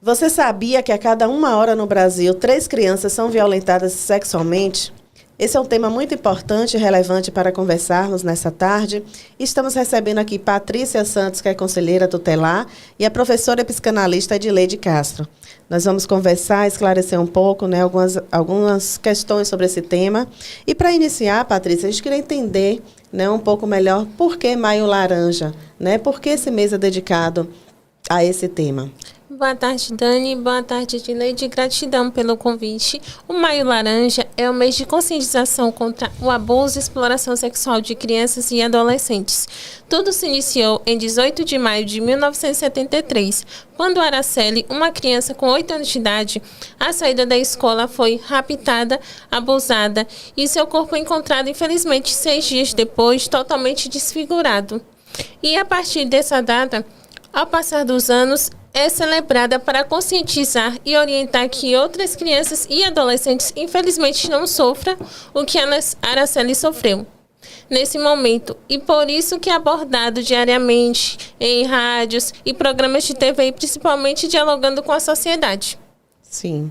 Você sabia que a cada 1 hora no Brasil, 3 crianças são violentadas sexualmente? Esse é um tema muito importante e relevante para conversarmos nessa tarde. Estamos recebendo aqui Patrícia Santos, que é conselheira tutelar, e a professora psicanalista Edileide Castro. Nós vamos conversar, esclarecer um pouco, né, algumas questões sobre esse tema. E para iniciar, Patrícia, a gente queria entender, né, um pouco melhor por que Maio Laranja, né? Por que esse mês é dedicado a esse tema? Boa tarde, Dani. Boa tarde, Edileide. Gratidão pelo convite. O Maio Laranja é o mês de conscientização contra o abuso e exploração sexual de crianças e adolescentes. Tudo se iniciou em 18 de maio de 1973, quando Araceli, uma criança com 8 anos de idade, à saída da escola foi raptada, abusada e seu corpo encontrado, infelizmente, 6 dias depois, totalmente desfigurado. E a partir dessa data, ao passar dos anos, é celebrada para conscientizar e orientar que outras crianças e adolescentes, infelizmente, não sofram o que a Araceli sofreu nesse momento. E por isso que é abordado diariamente em rádios e programas de TV, principalmente dialogando com a sociedade. Sim.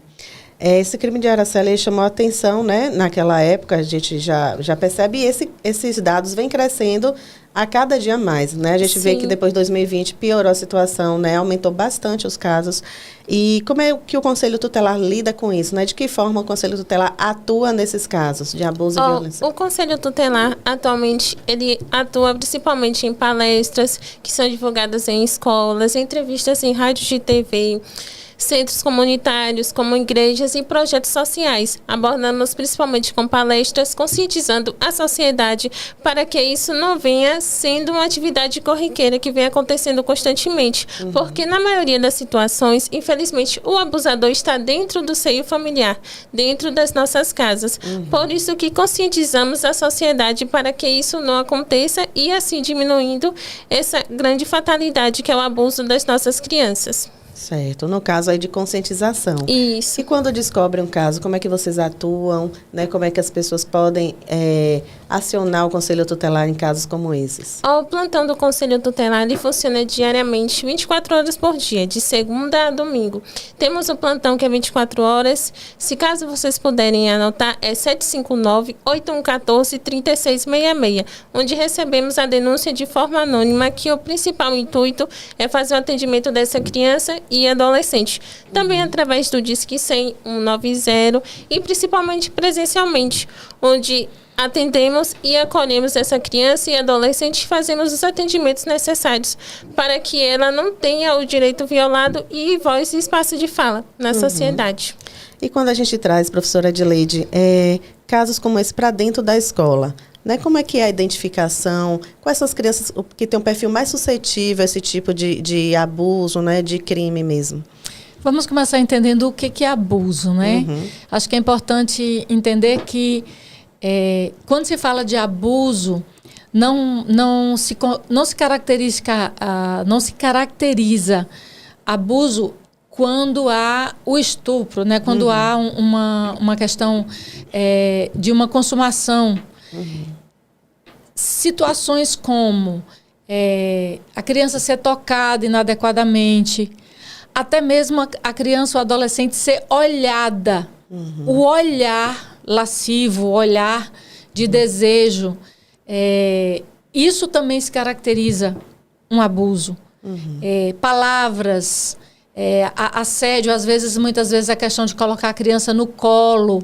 Esse crime de Araceli chamou a atenção, né? Naquela época, a gente já percebe, e esses dados vêm crescendo a cada dia mais, né? A gente vê que depois de 2020 piorou a situação, né? Aumentou bastante os casos. E como é que o Conselho Tutelar lida com isso, né? De que forma o Conselho Tutelar atua nesses casos de abuso e violência? O Conselho Tutelar, atualmente, ele atua principalmente em palestras que são divulgadas em escolas, entrevistas em rádios de TV, centros comunitários, como igrejas e projetos sociais. Abordamos principalmente com palestras, conscientizando a sociedade para que isso não venha sendo uma atividade corriqueira que vem acontecendo constantemente. Porque na maioria das situações, infelizmente, o abusador está dentro do seio familiar, dentro das nossas casas. Por isso que conscientizamos a sociedade para que isso não aconteça e assim diminuindo essa grande fatalidade que é o abuso das nossas crianças. Certo, no caso aí de conscientização. Isso. E quando descobrem um caso, como é que vocês atuam, né? Como é que as pessoas podem acionar o Conselho Tutelar em casos como esses? O plantão do Conselho Tutelar ele funciona diariamente, 24 horas por dia, de segunda a domingo. Temos o plantão que é 24 horas. Se caso vocês puderem anotar, é 759-8114-3666, onde recebemos a denúncia de forma anônima, que o principal intuito é fazer o atendimento dessa criança e adolescente. Também através do Disque 100, 190 e principalmente presencialmente, onde atendemos e acolhemos essa criança e adolescente e fazemos os atendimentos necessários para que ela não tenha o direito violado e voz e espaço de fala na sociedade. E quando a gente traz, professora Edileide, casos como esse para dentro da escola, né? Como é que é a identificação? Quais são as crianças que têm um perfil mais suscetível a esse tipo de abuso, né? De crime mesmo? Vamos começar entendendo o que é abuso, né? Acho que é importante entender que quando se fala de abuso, não se caracteriza abuso quando há o estupro, né? Quando há uma questão de uma consumação. Situações como a criança ser tocada inadequadamente, até mesmo a criança ou adolescente ser olhada. O olhar lascivo, o olhar de desejo, isso também se caracteriza um abuso. Palavras, assédio, muitas vezes a questão de colocar a criança no colo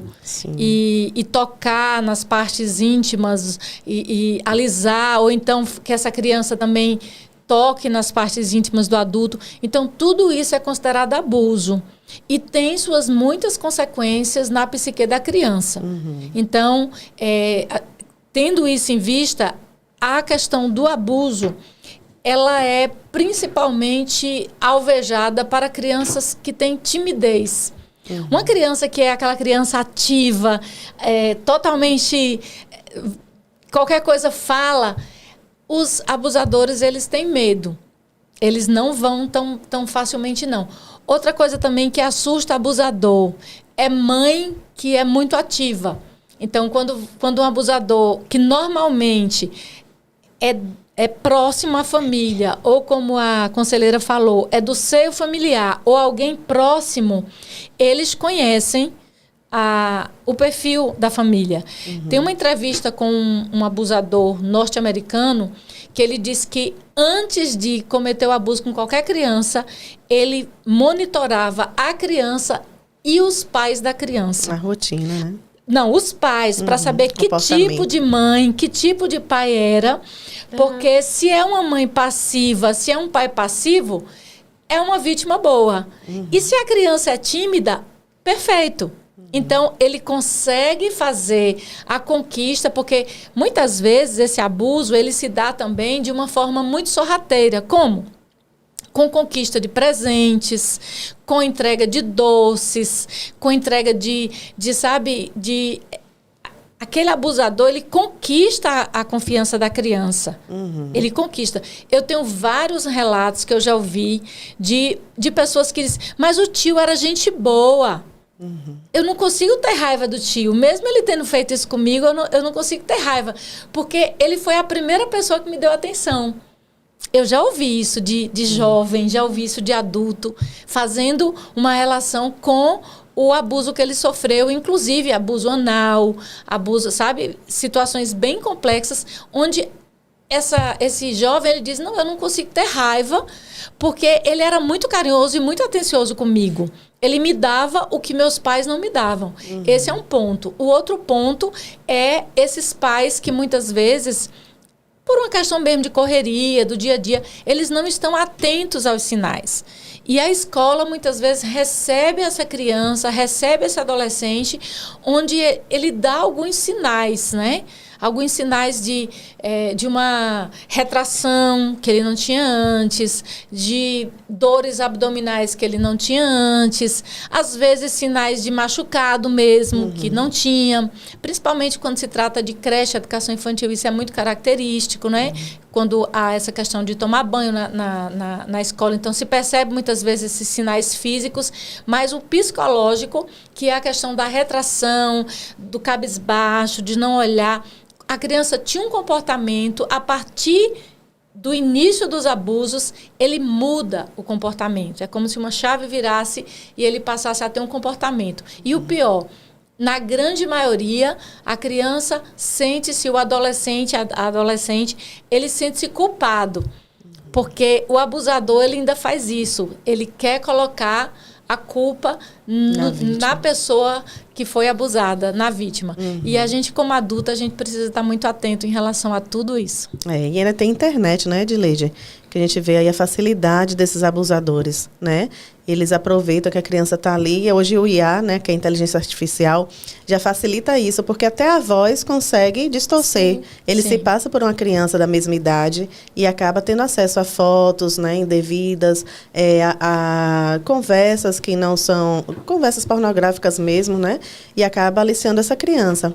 e tocar nas partes íntimas e alisar, ou então que essa criança também toque nas partes íntimas do adulto. Então, tudo isso é considerado abuso e tem suas muitas consequências na psique da criança. Então, tendo isso em vista, a questão do abuso, ela é principalmente alvejada para crianças que têm timidez. Uma criança que é aquela criança ativa, totalmente, qualquer coisa fala, os abusadores, eles têm medo. Eles não vão tão facilmente, não. Outra coisa também que assusta abusador é mãe que é muito ativa. Então, quando um abusador, que normalmente é próximo à família, ou como a conselheira falou, é do seio familiar, ou alguém próximo, eles conhecem o perfil da família. Tem uma entrevista com um abusador norte-americano que ele diz que antes de cometer o abuso com qualquer criança, ele monitorava a criança e os pais da criança. A rotina, né? Não, os pais, para saber que tipo de mãe, que tipo de pai era. Porque se é uma mãe passiva, se é um pai passivo, é uma vítima boa. E se a criança é tímida, perfeito. Então, ele consegue fazer a conquista, porque muitas vezes esse abuso ele se dá também de uma forma muito sorrateira. Como? Com conquista de presentes, com entrega de doces, com entrega aquele abusador, ele conquista a confiança da criança. Ele conquista. Eu tenho vários relatos que eu já ouvi de pessoas que dizem, mas o tio era gente boa. Eu não consigo ter raiva do tio. Mesmo ele tendo feito isso comigo, eu não consigo ter raiva. Porque ele foi a primeira pessoa que me deu atenção. Eu já ouvi isso de jovem, já ouvi isso de adulto, fazendo uma relação com o abuso que ele sofreu, inclusive abuso anal, abuso, sabe? Situações bem complexas, onde esse jovem, ele diz, não, eu não consigo ter raiva, porque ele era muito carinhoso e muito atencioso comigo. Ele me dava o que meus pais não me davam. Esse é um ponto. O outro ponto é esses pais que muitas vezes, por uma questão mesmo de correria, do dia a dia, eles não estão atentos aos sinais. E a escola, muitas vezes, recebe essa criança, recebe esse adolescente, onde ele dá alguns sinais, né? Alguns sinais de uma retração que ele não tinha antes, de dores abdominais que ele não tinha antes, às vezes sinais de machucado mesmo, que não tinha, principalmente quando se trata de creche, educação infantil, isso é muito característico, né? Quando há essa questão de tomar banho na escola, então se percebe muitas vezes esses sinais físicos, mas o psicológico, que é a questão da retração, do cabisbaixo, de não olhar. A criança tinha um comportamento, a partir do início dos abusos, ele muda o comportamento. É como se uma chave virasse e ele passasse a ter um comportamento. E o pior, na grande maioria, a criança sente-se, o adolescente, a adolescente, ele sente-se culpado. Porque o abusador, ele ainda faz isso. Ele quer colocar a culpa na pessoa que foi abusada, na vítima. E a gente, como adulta, a gente precisa estar muito atento em relação a tudo isso. E ainda tem internet, né, Edileide? Que a gente vê aí a facilidade desses abusadores, né? Eles aproveitam que a criança está ali, e hoje o IA, né, que é a inteligência artificial, já facilita isso, porque até a voz consegue distorcer. Ele se passa por uma criança da mesma idade e acaba tendo acesso a fotos, né, indevidas, a conversas que não são, conversas pornográficas mesmo, né, e acaba aliciando essa criança.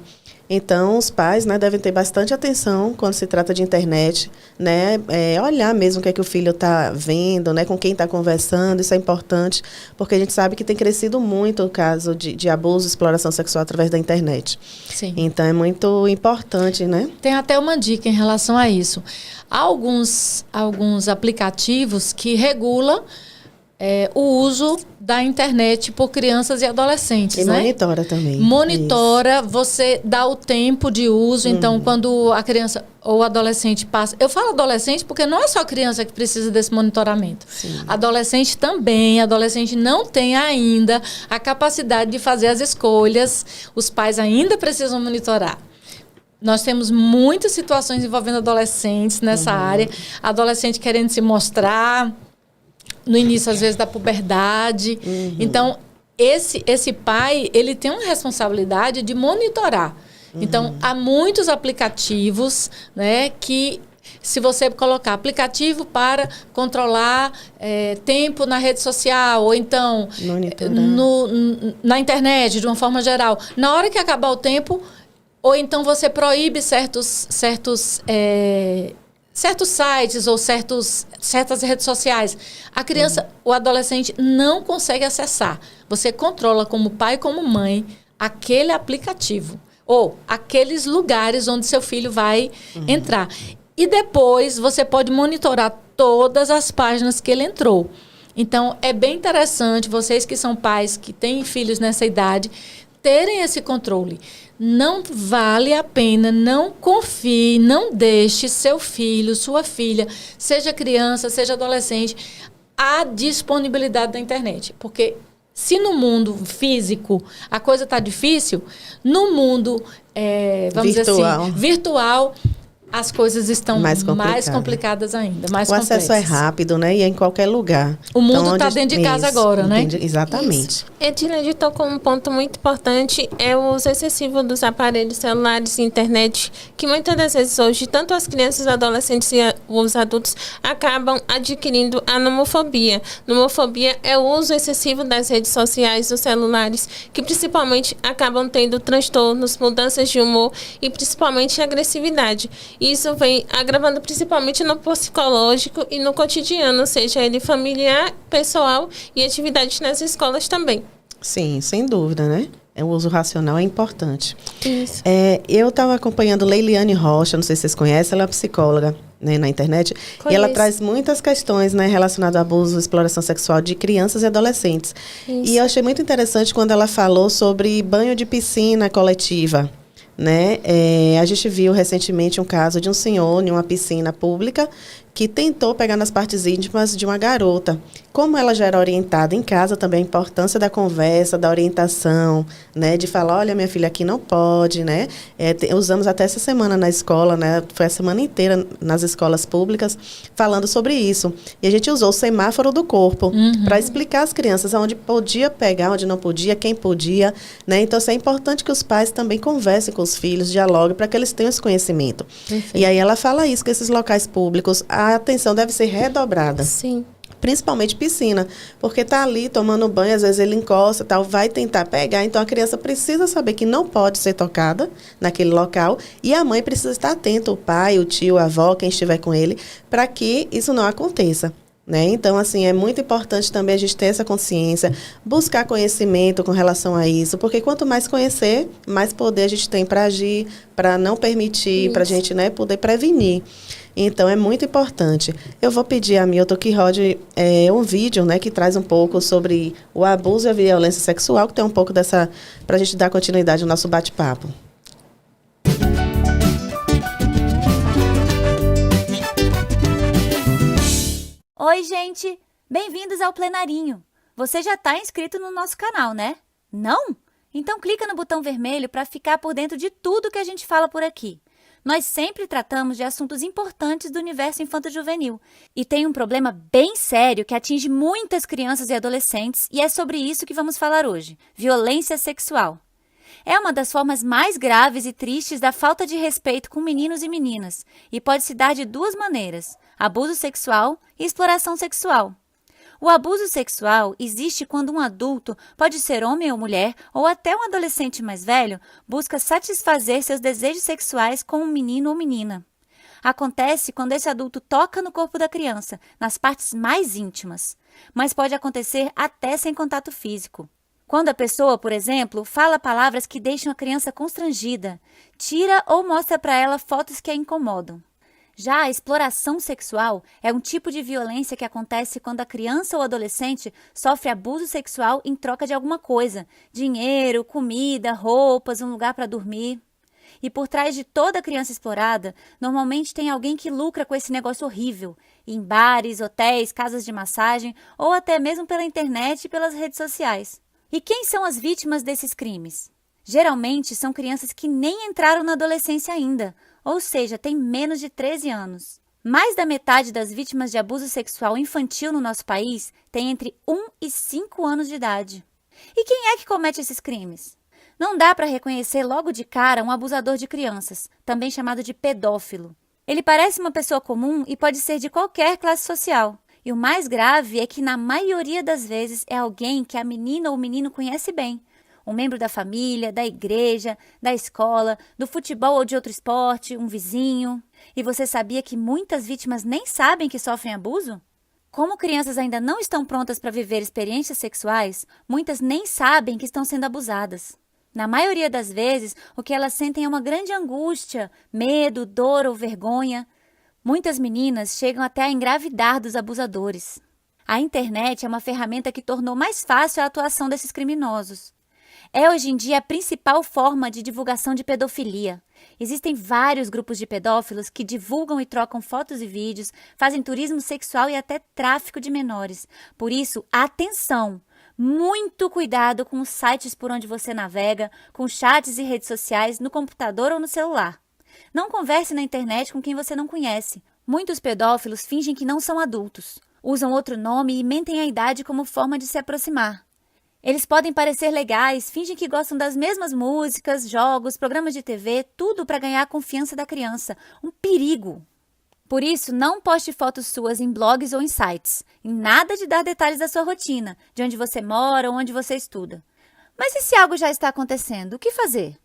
Então, os pais, né, devem ter bastante atenção quando se trata de internet, né, olhar mesmo o que é que o filho está vendo, né, com quem está conversando, isso é importante, porque a gente sabe que tem crescido muito o caso de abuso e exploração sexual através da internet. Sim. Então, é muito importante, né? Tem até uma dica em relação a isso. Há alguns aplicativos que regulam o uso da internet por crianças e adolescentes, né? Monitora também. Monitora, você dá o tempo de uso. Então, quando a criança ou o adolescente passa... Eu falo adolescente porque não é só a criança que precisa desse monitoramento. Sim. Adolescente também. Adolescente não tem ainda a capacidade de fazer as escolhas. Os pais ainda precisam monitorar. Nós temos muitas situações envolvendo adolescentes nessa área. Adolescente querendo se mostrar... No início, às vezes, da puberdade. Então, esse pai, ele tem uma responsabilidade de monitorar. Então, há muitos aplicativos, né, que, se você colocar aplicativo para controlar tempo na rede social, ou então na internet, de uma forma geral, na hora que acabar o tempo, ou então você proíbe certos sites ou certas redes sociais. A criança, o adolescente não consegue acessar. Você controla como pai e como mãe aquele aplicativo ou aqueles lugares onde seu filho vai entrar. E depois você pode monitorar todas as páginas que ele entrou. Então, é bem interessante vocês que são pais, que têm filhos nessa idade, terem esse controle. Não vale a pena, não confie, não deixe seu filho, sua filha, seja criança, seja adolescente, à disponibilidade da internet. Porque se no mundo físico a coisa está difícil, no mundo, vamos dizer assim, virtual, as coisas estão mais complicadas ainda, mais complexas. O acesso é rápido, né? E é em qualquer lugar. O mundo está dentro de casa agora, né? Exatamente. Edilene tocou um ponto muito importante, é o uso excessivo dos aparelhos celulares e internet, que muitas das vezes hoje, tanto as crianças, adolescentes e os adultos acabam adquirindo a nomofobia. Nomofobia é o uso excessivo das redes sociais, dos celulares, que principalmente acabam tendo transtornos, mudanças de humor e principalmente agressividade. Isso vem agravando principalmente no psicológico e no cotidiano, seja ele familiar, pessoal e atividades nas escolas também. Sim, sem dúvida, né? O uso racional é importante. Isso. Eu estava acompanhando Leiliane Rocha, não sei se vocês conhecem, ela é psicóloga, né, na internet. Conheço. E ela traz muitas questões, né, relacionadas ao abuso e exploração sexual de crianças e adolescentes. Isso. E eu achei muito interessante quando ela falou sobre banho de piscina coletiva. Né? A gente viu recentemente um caso de um senhor em uma piscina pública que tentou pegar nas partes íntimas de uma garota. Como ela já era orientada em casa, também a importância da conversa, da orientação, né? De falar, olha, minha filha, aqui não pode, né? Usamos até essa semana na escola, né? Foi a semana inteira nas escolas públicas falando sobre isso. E a gente usou o semáforo do corpo para explicar às crianças onde podia pegar, onde não podia, quem podia, né? Então, é importante que os pais também conversem com os filhos, dialoguem, para que eles tenham esse conhecimento. Perfeito. E aí ela fala isso, que esses locais públicos, a atenção deve ser redobrada. Sim. Principalmente piscina, porque tá ali tomando banho, às vezes ele encosta, tal, vai tentar pegar, então a criança precisa saber que não pode ser tocada naquele local e a mãe precisa estar atenta, o pai, o tio, a avó, quem estiver com ele, para que isso não aconteça. Né? Então, assim, é muito importante também a gente ter essa consciência, buscar conhecimento com relação a isso, porque quanto mais conhecer, mais poder a gente tem para agir, para não permitir, para a gente, né, poder prevenir. Então, é muito importante. Eu vou pedir a Milton que rode um vídeo, né, que traz um pouco sobre o abuso e a violência sexual, que tem um pouco dessa, para a gente dar continuidade ao nosso bate-papo. Oi, gente! Bem-vindos ao Plenarinho. Você já está inscrito no nosso canal, né? Não? Então clica no botão vermelho para ficar por dentro de tudo que a gente fala por aqui. Nós sempre tratamos de assuntos importantes do universo infanto-juvenil e tem um problema bem sério que atinge muitas crianças e adolescentes e é sobre isso que vamos falar hoje: violência sexual. É uma das formas mais graves e tristes da falta de respeito com meninos e meninas e pode se dar de duas maneiras: abuso sexual e exploração sexual. O abuso sexual existe quando um adulto, pode ser homem ou mulher, ou até um adolescente mais velho, busca satisfazer seus desejos sexuais com um menino ou menina. Acontece quando esse adulto toca no corpo da criança, nas partes mais íntimas, mas pode acontecer até sem contato físico. Quando a pessoa, por exemplo, fala palavras que deixam a criança constrangida, tira ou mostra para ela fotos que a incomodam. Já a exploração sexual é um tipo de violência que acontece quando a criança ou adolescente sofre abuso sexual em troca de alguma coisa: dinheiro, comida, roupas, um lugar para dormir. E por trás de toda criança explorada, normalmente tem alguém que lucra com esse negócio horrível, em bares, hotéis, casas de massagem ou até mesmo pela internet e pelas redes sociais. E quem são as vítimas desses crimes? Geralmente são crianças que nem entraram na adolescência ainda, ou seja, têm menos de 13 anos. Mais da metade das vítimas de abuso sexual infantil no nosso país tem entre 1 e 5 anos de idade. E quem é que comete esses crimes? Não dá para reconhecer logo de cara um abusador de crianças, também chamado de pedófilo. Ele parece uma pessoa comum e pode ser de qualquer classe social. E o mais grave é que, na maioria das vezes, é alguém que a menina ou o menino conhece bem. Um membro da família, da igreja, da escola, do futebol ou de outro esporte, um vizinho. E você sabia que muitas vítimas nem sabem que sofrem abuso? Como crianças ainda não estão prontas para viver experiências sexuais, muitas nem sabem que estão sendo abusadas. Na maioria das vezes, o que elas sentem é uma grande angústia, medo, dor ou vergonha. Muitas meninas chegam até a engravidar dos abusadores. A internet é uma ferramenta que tornou mais fácil a atuação desses criminosos. É hoje em dia a principal forma de divulgação de pedofilia. Existem vários grupos de pedófilos que divulgam e trocam fotos e vídeos, fazem turismo sexual e até tráfico de menores. Por isso, atenção! Muito cuidado com os sites por onde você navega, com chats e redes sociais no computador ou no celular. Não converse na internet com quem você não conhece. Muitos pedófilos fingem que não são adultos. Usam outro nome e mentem a idade como forma de se aproximar. Eles podem parecer legais, fingem que gostam das mesmas músicas, jogos, programas de TV, tudo para ganhar a confiança da criança. Um perigo! Por isso, não poste fotos suas em blogs ou em sites. E nada de dar detalhes da sua rotina, de onde você mora ou onde você estuda. Mas e se algo já está acontecendo? O que fazer?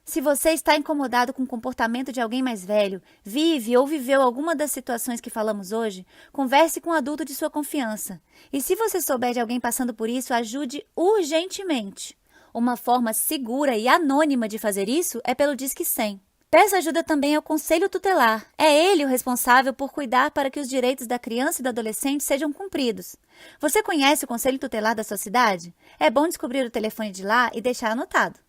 Se você está incomodado com o comportamento de alguém mais velho, vive ou viveu alguma das situações que falamos hoje, converse com um adulto de sua confiança. E se você souber de alguém passando por isso, ajude urgentemente. Uma forma segura e anônima de fazer isso é pelo Disque 100. Peça ajuda também ao Conselho Tutelar. É ele o responsável por cuidar para que os direitos da criança e do adolescente sejam cumpridos. Você conhece o Conselho Tutelar da sua cidade? É bom descobrir o telefone de lá e deixar anotado.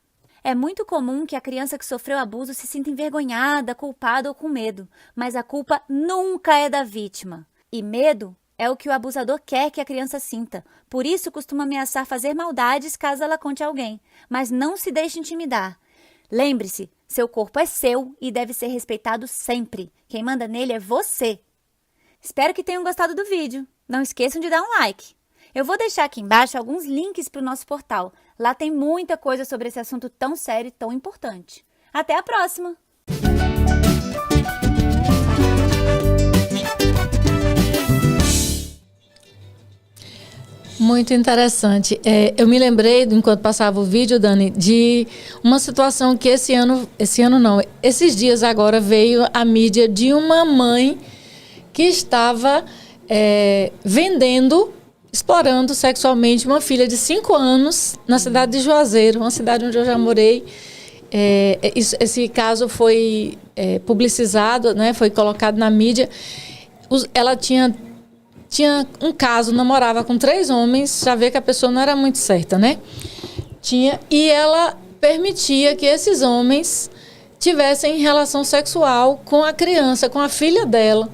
É muito comum que a criança que sofreu abuso se sinta envergonhada, culpada ou com medo, mas a culpa nunca é da vítima. E medo é o que o abusador quer que a criança sinta. Por isso costuma ameaçar fazer maldades caso ela conte a alguém. Mas não se deixe intimidar. Lembre-se, seu corpo é seu e deve ser respeitado sempre. Quem manda nele é você. Espero que tenham gostado do vídeo. Não esqueçam de dar um like. Eu vou deixar aqui embaixo alguns links para o nosso portal. Lá tem muita coisa sobre esse assunto tão sério e tão importante. Até a próxima! Muito interessante. Eu me lembrei, enquanto passava o vídeo, Dani, de uma situação que esses dias agora veio à mídia de uma mãe que estava explorando sexualmente uma filha de 5 anos na cidade de Juazeiro, uma cidade onde eu já morei. Esse caso foi publicizado, né, foi colocado na mídia. Ela tinha um caso, namorava com 3 homens, já vê que a pessoa não era muito certa, né? E ela permitia que esses homens tivessem relação sexual com a criança, com a filha dela.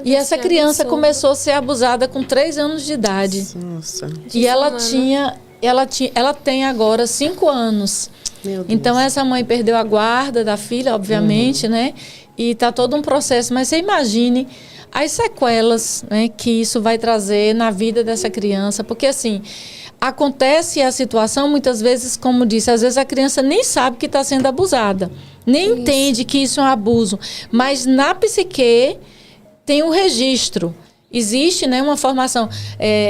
E essa criança começou a ser abusada com 3 anos de idade. Nossa. E ela tem agora 5 anos. Meu Deus. Então essa mãe perdeu a guarda da filha, obviamente, né? E tá todo um processo, mas você imagine as sequelas, né, que isso vai trazer na vida dessa criança, porque assim, acontece a situação muitas vezes, como disse, às vezes a criança nem sabe que está sendo abusada, nem entende que isso é um abuso, mas na psique tem um registro, existe, né, uma formação.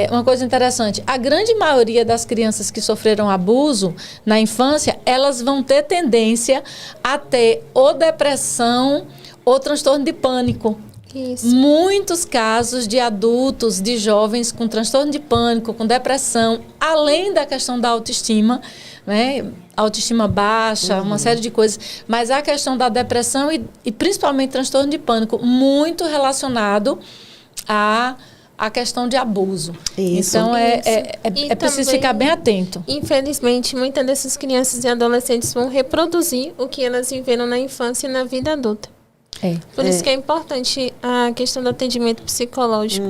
Uma coisa interessante, a grande maioria das crianças que sofreram abuso na infância, elas vão ter tendência a ter ou depressão ou transtorno de pânico. Isso. Muitos casos de adultos, de jovens com transtorno de pânico, com depressão, além da questão da autoestima, né? Autoestima baixa, uma série de coisas, mas a questão da depressão e principalmente transtorno de pânico, muito relacionado à questão de abuso. Isso. Então, é preciso ficar bem atento. Infelizmente, muitas dessas crianças e adolescentes vão reproduzir o que elas viveram na infância e na vida adulta. Por isso que é importante a questão do atendimento psicológico.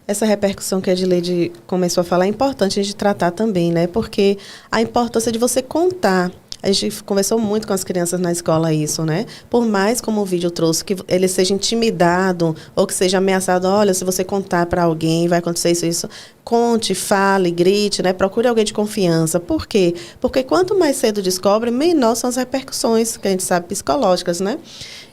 Essa repercussão que a Edileide começou a falar é importante a gente tratar também, né? Porque a importância de você contar. A gente conversou muito com as crianças na escola isso, né? Por mais, como o vídeo trouxe, que ele seja intimidado ou que seja ameaçado, olha, se você contar para alguém, vai acontecer isso. Conte, fale, grite, né? Procure alguém de confiança. Por quê? Porque quanto mais cedo descobre, menor são as repercussões, que a gente sabe, psicológicas, né?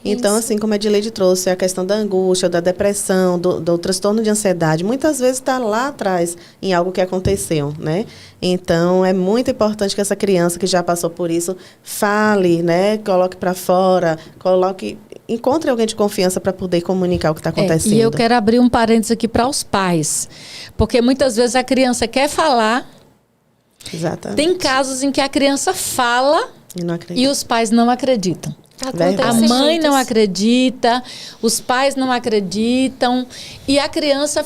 Então, assim, como a Edileide trouxe, a questão da angústia, da depressão, do transtorno de ansiedade, muitas vezes está lá atrás em algo que aconteceu, né? Então, é muito importante que essa criança que já passou por isso fale, né? Coloque para fora, encontre alguém de confiança para poder comunicar o que está acontecendo. E eu quero abrir um parênteses aqui para os pais, porque muitas vezes a criança quer falar. Exatamente. Tem casos em que a criança fala e os pais não acreditam. A mãe não acredita, os pais não acreditam e a criança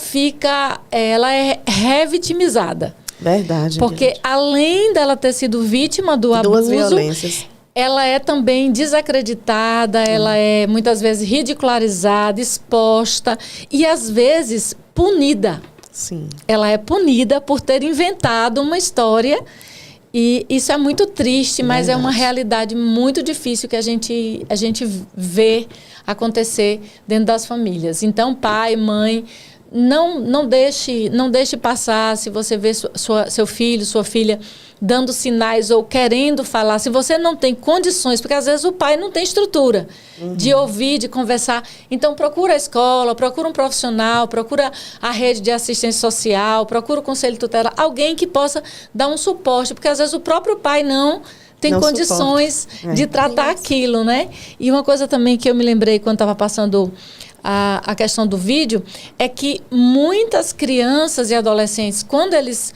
ela é revitimizada. Verdade. Porque além dela ter sido vítima do abuso, violências, ela é também desacreditada, ela é muitas vezes ridicularizada, exposta e às vezes punida. Sim. Ela é punida por ter inventado uma história. E isso é muito triste, mas é uma realidade muito difícil que a gente vê acontecer dentro das famílias. Então, pai, mãe, não deixe passar se você vê seu filho, sua filha dando sinais ou querendo falar. Se você não tem condições, porque às vezes o pai não tem estrutura de ouvir, de conversar. Então, procura a escola, procura um profissional, procura a rede de assistência social, procura o conselho tutelar, alguém que possa dar um suporte, porque às vezes o próprio pai não tem condições de tratar aquilo, né? E uma coisa também que eu me lembrei quando estava passando a questão do vídeo, é que muitas crianças e adolescentes, quando eles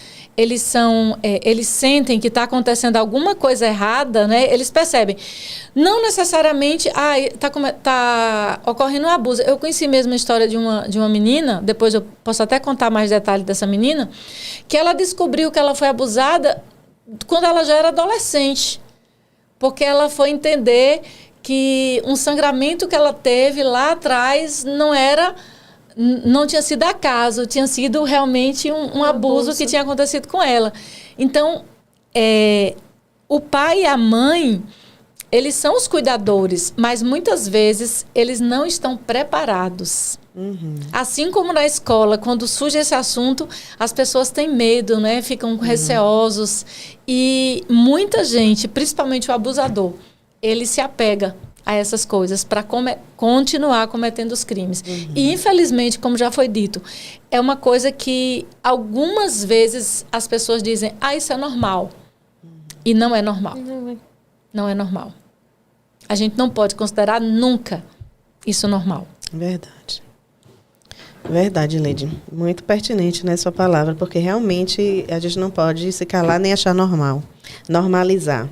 sentem que está acontecendo alguma coisa errada, né? Eles percebem. Não necessariamente, está ocorrendo um abuso. Eu conheci mesmo a história de uma menina, depois eu posso até contar mais detalhes dessa menina, que ela descobriu que ela foi abusada quando ela já era adolescente. Porque ela foi entender que um sangramento que ela teve lá atrás não tinha sido acaso, tinha sido realmente um abuso que tinha acontecido com ela. Então, o pai e a mãe, eles são os cuidadores, mas muitas vezes eles não estão preparados. Assim como na escola, quando surge esse assunto, as pessoas têm medo, né? Ficam receosos. E muita gente, principalmente o abusador, ele se apega a essas coisas para continuar cometendo os crimes. E, infelizmente, como já foi dito, é uma coisa que algumas vezes as pessoas dizem, isso é normal. E não é normal. Não é normal. A gente não pode considerar nunca isso normal. Verdade. Verdade, Leide. Muito pertinente, né, sua palavra, porque realmente a gente não pode se calar nem achar normal. Normalizar.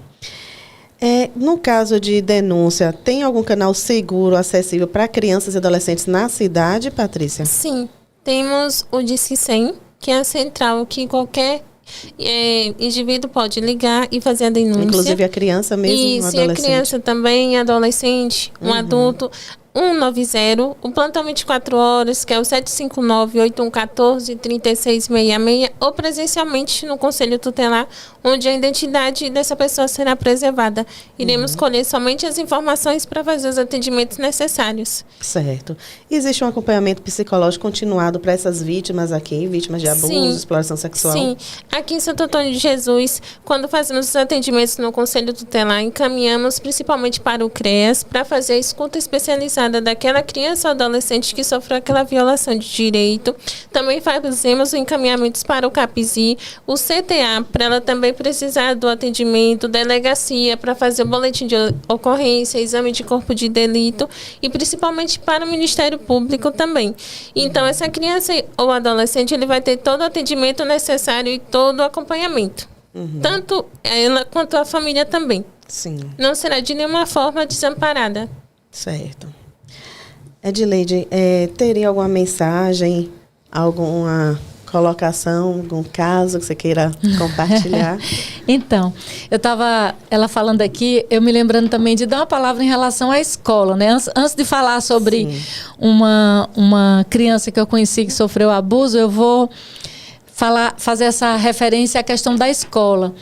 No caso de denúncia, tem algum canal seguro, acessível para crianças e adolescentes na cidade, Patrícia? Sim, temos o Disque 100, que é a central que qualquer indivíduo pode ligar e fazer a denúncia. Inclusive a criança mesmo, e um se adolescente. a criança também, adolescente, um adulto, 190, o plantão 24 horas, que é o 759-8114-3666, ou presencialmente no Conselho Tutelar, onde a identidade dessa pessoa será preservada. Iremos colher somente as informações para fazer os atendimentos necessários. Certo. Existe um acompanhamento psicológico continuado para essas vítimas aqui, vítimas de abuso, exploração sexual? Sim. Aqui em Santo Antônio de Jesus, quando fazemos os atendimentos no Conselho Tutelar, encaminhamos principalmente para o CREAS, para fazer a escuta especializada daquela criança ou adolescente que sofreu aquela violação de direito. Também fazemos encaminhamentos para o CAPSI, o CTA, para ela também precisar do atendimento, delegacia, para fazer o boletim de ocorrência, exame de corpo de delito e principalmente para o Ministério Público também. Então, essa criança ou adolescente, ele vai ter todo o atendimento necessário e todo o acompanhamento. Tanto ela quanto a família também. Sim. Não será de nenhuma forma desamparada. Certo. Edileide, teria alguma mensagem, alguma colocação, algum caso que você queira compartilhar? Então, ela falando aqui, eu me lembrando também de dar uma palavra em relação à escola, né? Antes de falar sobre uma criança que eu conheci que sofreu abuso, eu vou fazer essa referência à questão da escola.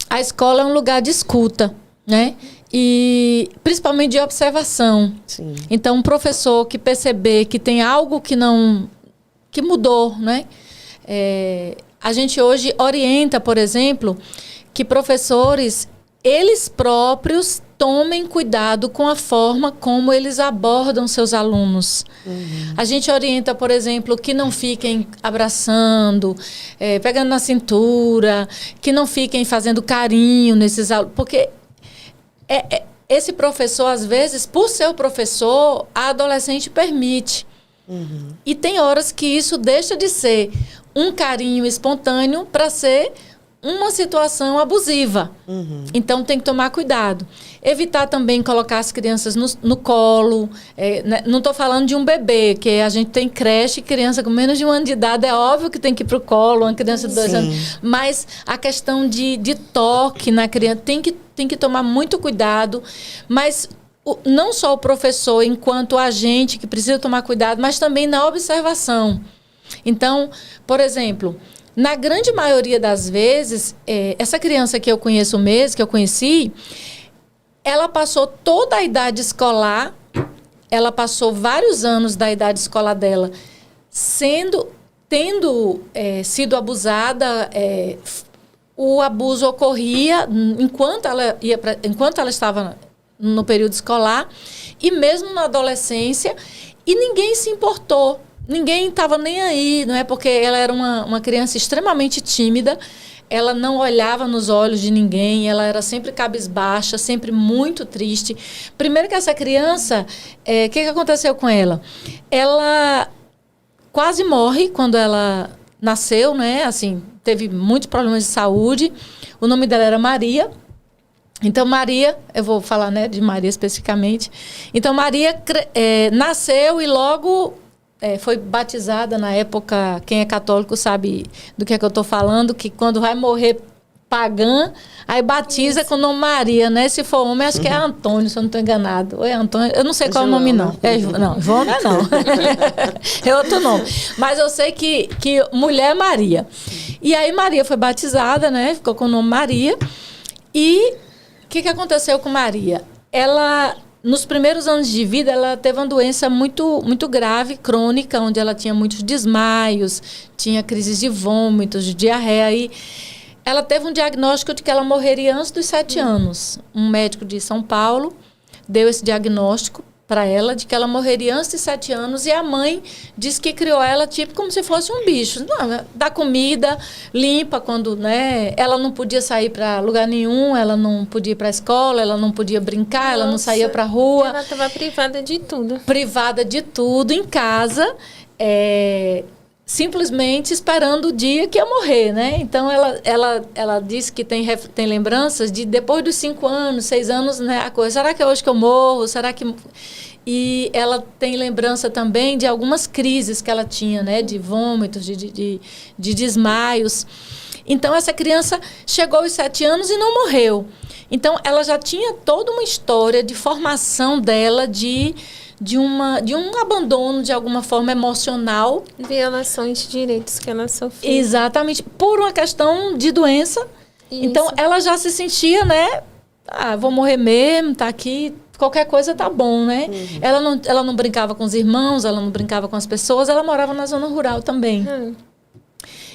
A escola é um lugar de escuta, né? E principalmente de observação. Sim. Então, um professor que perceber que tem algo que mudou, né? A gente hoje orienta, por exemplo, que professores, eles próprios tomem cuidado com a forma como eles abordam seus alunos. A gente orienta, por exemplo, que não fiquem abraçando, pegando na cintura, que não fiquem fazendo carinho nesses alunos, porque esse professor, às vezes, por ser o professor, a adolescente permite. E tem horas que isso deixa de ser um carinho espontâneo para ser uma situação abusiva. Então, tem que tomar cuidado. Evitar também colocar as crianças no colo. Não estou falando de um bebê, que a gente tem creche, criança com menos de 1 ano de idade, é óbvio que tem que ir para o colo, uma criança de 2 anos. Mas a questão de toque na criança, tem que tomar muito cuidado. Mas não só o professor, enquanto agente, que precisa tomar cuidado, mas também na observação. Então, por exemplo, na grande maioria das vezes, essa criança que eu conheço mesmo, que eu conheci, ela passou toda a idade escolar, ela passou vários anos da idade escolar dela tendo sido abusada. O abuso ocorria enquanto ela estava no período escolar e mesmo na adolescência, e ninguém se importou. Ninguém estava nem aí, não é? Porque ela era uma criança extremamente tímida, ela não olhava nos olhos de ninguém, ela era sempre cabisbaixa, sempre muito triste. Primeiro que essa criança, o que aconteceu com ela? Ela quase morre quando ela nasceu, né? Assim, teve muitos problemas de saúde. O nome dela era Maria. Então, Maria, eu vou falar, né, de Maria especificamente. Então, Maria nasceu e logo foi batizada na época. Quem é católico sabe do que é que eu estou falando, que quando vai morrer pagã, aí batiza com o nome Maria, né? Se for homem, acho que é Antônio, se eu não estou enganado. Ou é Antônio, eu não sei qual é o nome, não. Não, João não é não. É outro nome. Mas eu sei que mulher é Maria. E aí Maria foi batizada, né? Ficou com o nome Maria. E o que aconteceu com Maria? Ela, nos primeiros anos de vida, ela teve uma doença muito, muito grave, crônica, onde ela tinha muitos desmaios, tinha crises de vômitos, de diarreia. E ela teve um diagnóstico de que ela morreria antes dos 7 anos. Um médico de São Paulo deu esse diagnóstico para ela, de que ela morreria antes de 7 anos, e a mãe disse que criou ela tipo como se fosse um bicho. Não, dá comida, limpa quando, né? Ela não podia sair para lugar nenhum, ela não podia ir para a escola, ela não podia brincar, ela não saía para a rua. Ela estava privada de tudo. Privada de tudo, em casa, simplesmente esperando o dia que ia morrer, né? Então, ela disse que tem lembranças de depois dos 5 anos, 6 anos, né? A coisa, será que é hoje que eu morro? Será que... E ela tem lembrança também de algumas crises que ela tinha, né? De vômitos, de desmaios. Então, essa criança chegou aos 7 anos e não morreu. Então, ela já tinha toda uma história de formação dela de um abandono, de alguma forma, emocional. Violações de direitos que ela sofreu. Exatamente. Por uma questão de doença. Isso. Então, ela já se sentia, né? Vou morrer mesmo, tá aqui, qualquer coisa tá bom, né? Uhum. Ela não brincava com os irmãos, ela não brincava com as pessoas, ela morava na zona rural também.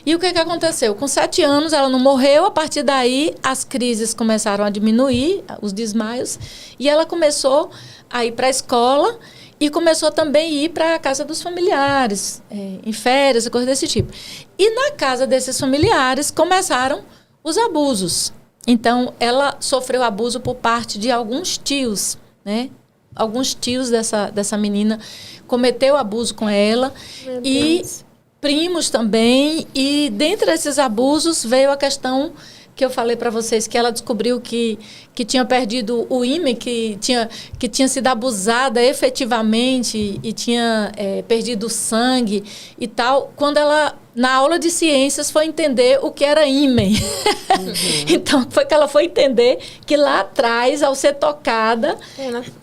E o que aconteceu? Com 7 anos, ela não morreu. A partir daí, as crises começaram a diminuir, os desmaios. E ela começou a ir para a escola e começou também a ir para a casa dos familiares, em férias, coisas desse tipo. E na casa desses familiares começaram os abusos. Então, ela sofreu abuso por parte de alguns tios, né? Alguns tios dessa menina cometeu abuso com ela. Meu Deus. Primos também, e dentre esses abusos veio a questão que eu falei para vocês, que ela descobriu que tinha perdido o ímã, que tinha sido abusada efetivamente e tinha perdido o sangue e tal, quando ela, na aula de ciências, foi entender o que era ímã. Então, foi que ela foi entender que lá atrás, ao ser tocada,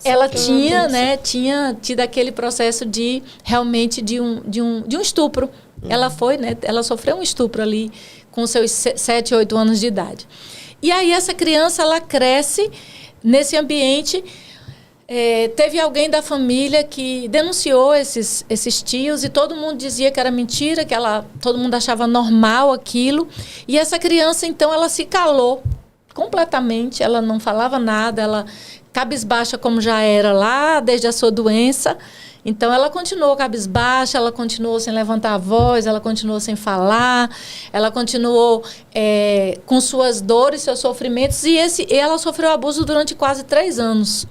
ela tinha, né, tinha tido aquele processo de, realmente, de um estupro. Ela foi, né? Ela sofreu um estupro ali com seus 7, 8 anos de idade. E aí essa criança, ela cresce nesse ambiente. Teve alguém da família que denunciou esses tios e todo mundo dizia que era mentira, que todo mundo achava normal aquilo. E essa criança, então, ela se calou completamente, ela não falava nada, ela cabisbaixa como já era lá desde a sua doença. Então, ela continuou cabisbaixa, ela continuou sem levantar a voz, ela continuou sem falar, ela continuou com suas dores, seus sofrimentos, e ela sofreu abuso durante quase 3 anos.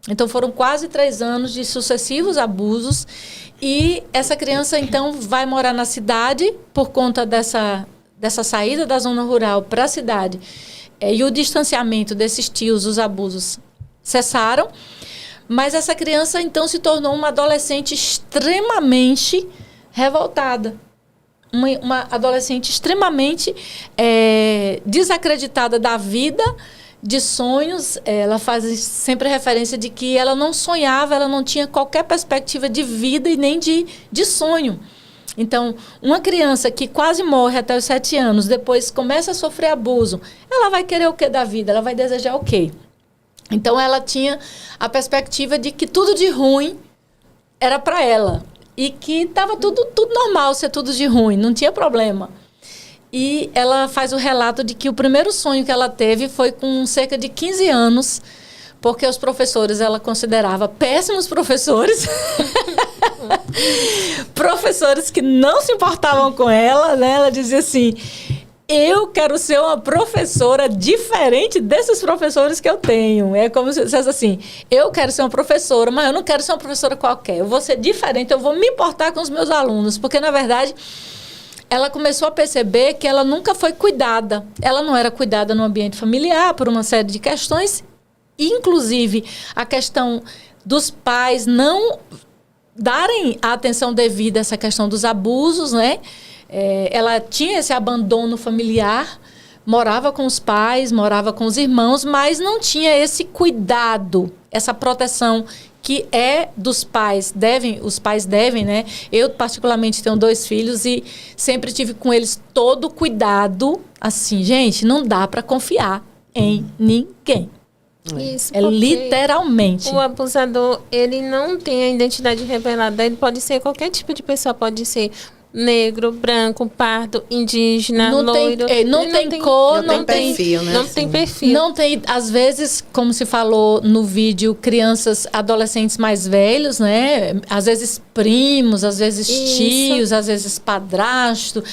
Então, foram quase 3 anos de sucessivos abusos, e essa criança, então, vai morar na cidade por conta dessa saída da zona rural para a cidade e o distanciamento desses tios, os abusos cessaram, mas essa criança então se tornou uma adolescente extremamente revoltada. Uma adolescente extremamente desacreditada da vida, de sonhos. Ela faz sempre referência de que ela não sonhava, ela não tinha qualquer perspectiva de vida e nem de sonho. Então, uma criança que quase morre até os 7 anos, depois começa a sofrer abuso, ela vai querer o que da vida? Ela vai desejar o quê? Então, ela tinha a perspectiva de que tudo de ruim era para ela. E que estava tudo normal ser tudo de ruim, não tinha problema. E ela faz o relato de que o primeiro sonho que ela teve foi com cerca de 15 anos, porque os professores ela considerava péssimos professores. Professores que não se importavam com ela, né? Ela dizia assim: eu quero ser uma professora diferente desses professores que eu tenho. É como se dissesse assim: eu quero ser uma professora, mas eu não quero ser uma professora qualquer. Eu vou ser diferente, eu vou me importar com os meus alunos. Porque, na verdade, ela começou a perceber que ela nunca foi cuidada. Ela não era cuidada no ambiente familiar por uma série de questões. Inclusive, a questão dos pais não darem a atenção devida a essa questão dos abusos, né? Ela tinha esse abandono familiar, morava com os pais, morava com os irmãos, mas não tinha esse cuidado, essa proteção que é dos pais. Os pais devem, né? Eu, particularmente, tenho 2 filhos e sempre tive com eles todo o cuidado. Assim, gente, não dá para confiar em ninguém. Isso, literalmente. O abusador, ele não tem a identidade revelada. Ele pode ser qualquer tipo de pessoa, pode ser negro, branco, pardo, indígena, loiro. Não tem cor, não tem perfil, né? Não tem perfil. Não tem, às vezes, como se falou no vídeo, crianças, adolescentes mais velhos, né? Às vezes primos, às vezes tios, às vezes padrasto,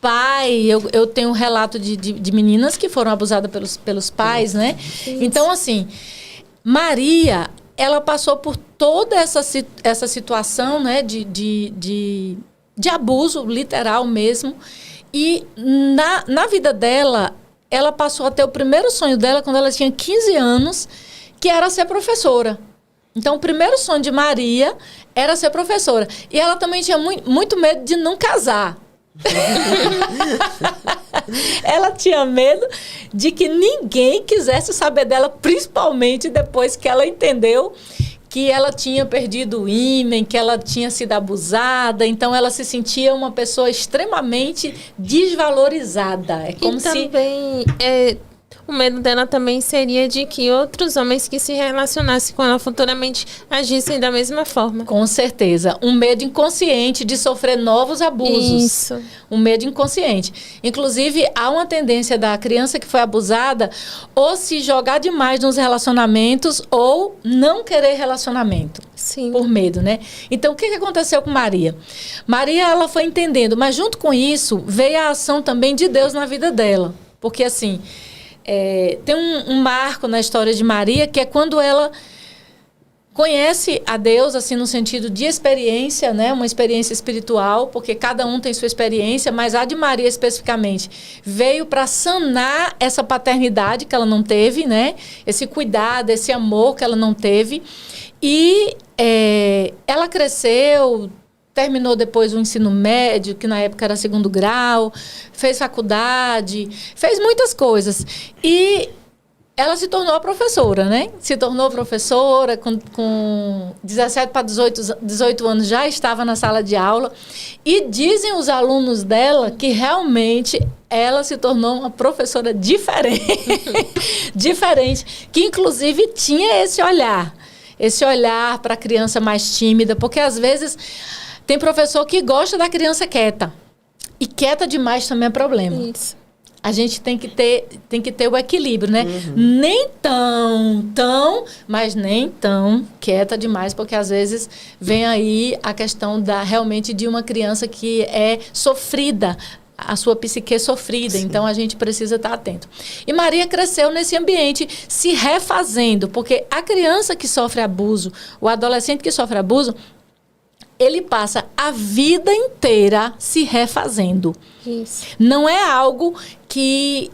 pai. Eu tenho um relato de meninas que foram abusadas pelos pais, né? Isso. Então, assim, Maria, ela passou por toda essa situação, né? De abuso, literal mesmo. E na vida dela, ela passou a ter o primeiro sonho dela quando ela tinha 15 anos, que era ser professora. Então, o primeiro sonho de Maria era ser professora. E ela também tinha muito medo de não casar. Ela tinha medo de que ninguém quisesse saber dela, principalmente depois que ela entendeu que ela tinha perdido o ímã, que ela tinha sido abusada. Então, ela se sentia uma pessoa extremamente desvalorizada. É como se... também, o medo dela também seria de que outros homens que se relacionassem com ela futuramente agissem da mesma forma. Com certeza. Um medo inconsciente de sofrer novos abusos. Isso. Um medo inconsciente. Inclusive, há uma tendência da criança que foi abusada ou se jogar demais nos relacionamentos ou não querer relacionamento. Sim. Por medo, né? Então, o que aconteceu com Maria? Maria, ela foi entendendo, mas junto com isso, veio a ação também de Deus na vida dela. Porque, assim... tem um marco na história de Maria, que é quando ela conhece a Deus, assim, no sentido de experiência, né? Uma experiência espiritual, porque cada um tem sua experiência, mas a de Maria especificamente veio para sanar essa paternidade que ela não teve, né? Esse cuidado, esse amor que ela não teve. E ela cresceu, terminou depois o ensino médio, que na época era 2º grau, fez faculdade, fez muitas coisas. E ela se tornou professora, né? Se tornou professora, com 17 para 18 anos já estava na sala de aula. E dizem os alunos dela que realmente ela se tornou uma professora diferente. Diferente, que inclusive tinha esse olhar para a criança mais tímida, porque às vezes... Tem professor que gosta da criança quieta. E quieta demais também é problema. Isso. A gente tem que ter o equilíbrio, né? Uhum. Nem tão, mas nem tão quieta demais, porque às vezes vem aí a questão realmente de uma criança que é sofrida, a sua psique sofrida. Sim. Então a gente precisa estar atento. E Maria cresceu nesse ambiente se refazendo, porque a criança que sofre abuso, o adolescente que sofre abuso, ele passa a vida inteira se refazendo. Isso. Não é algo que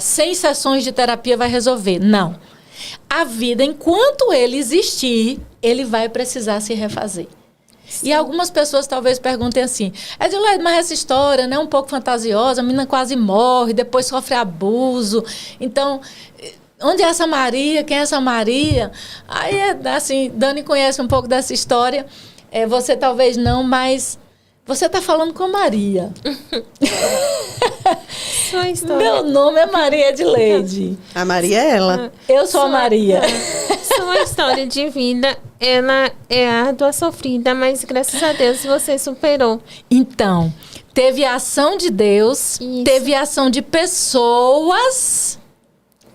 100 sessões de terapia vai resolver. Não. A vida, enquanto ele existir, ele vai precisar se refazer. Sim. E algumas pessoas talvez perguntem assim, Edileide, mas essa história, né, é um pouco fantasiosa, a menina quase morre, depois sofre abuso. Então, onde é essa Maria? Quem é essa Maria? Aí, assim, Dani conhece um pouco dessa história. Você talvez não, mas você está falando com a Maria. Sua história. Meu nome é Maria Edileide. A Maria é ela. Eu sou a Maria. Sua história de vida, ela é árdua, sofrida, mas graças a Deus você superou. Então, teve a ação de Deus, Isso. teve a ação de pessoas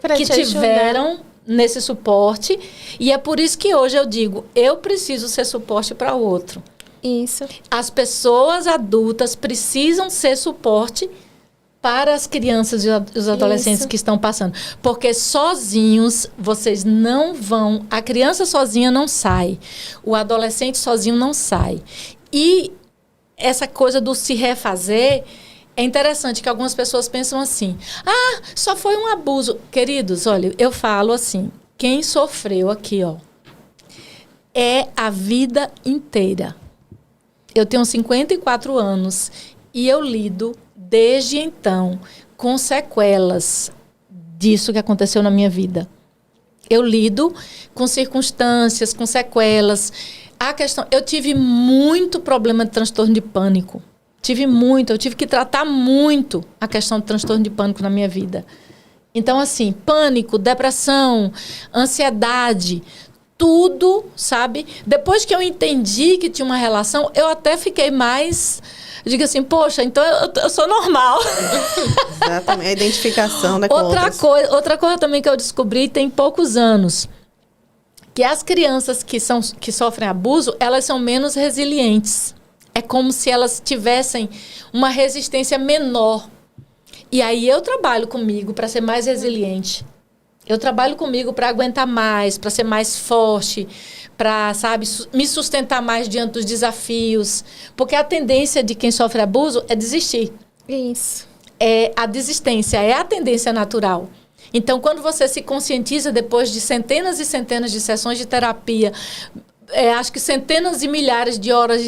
Pra que te ajudar. tiveram nesse suporte. E é por isso que hoje eu digo, eu preciso ser suporte para o outro. Isso. As pessoas adultas precisam ser suporte para as crianças e os adolescentes Isso. que estão passando. Porque sozinhos vocês não vão... A criança sozinha não sai. O adolescente sozinho não sai. E essa coisa do se refazer... É interessante que algumas pessoas pensam assim, só foi um abuso. Queridos, olha, eu falo assim, quem sofreu aqui, ó, é a vida inteira. Eu tenho 54 anos e eu lido, desde então, com sequelas disso que aconteceu na minha vida. Eu lido com circunstâncias, com sequelas. Eu tive muito problema de transtorno de pânico. Eu tive que tratar muito a questão do transtorno de pânico na minha vida. Então, assim, pânico, depressão, ansiedade, tudo, sabe? Depois que eu entendi que tinha uma relação, eu até fiquei mais... Eu digo assim, poxa, então eu sou normal. Exatamente, a identificação, né, com Outra coisa também que eu descobri tem poucos anos, que as crianças que sofrem abuso, elas são menos resilientes. É como se elas tivessem uma resistência menor. E aí eu trabalho comigo para ser mais resiliente. Eu trabalho comigo para aguentar mais, para ser mais forte, para, sabe, me sustentar mais diante dos desafios. Porque a tendência de quem sofre abuso é desistir. Isso. A desistência é a tendência natural. Então, quando você se conscientiza depois de centenas e centenas de sessões de terapia, acho que centenas e milhares de horas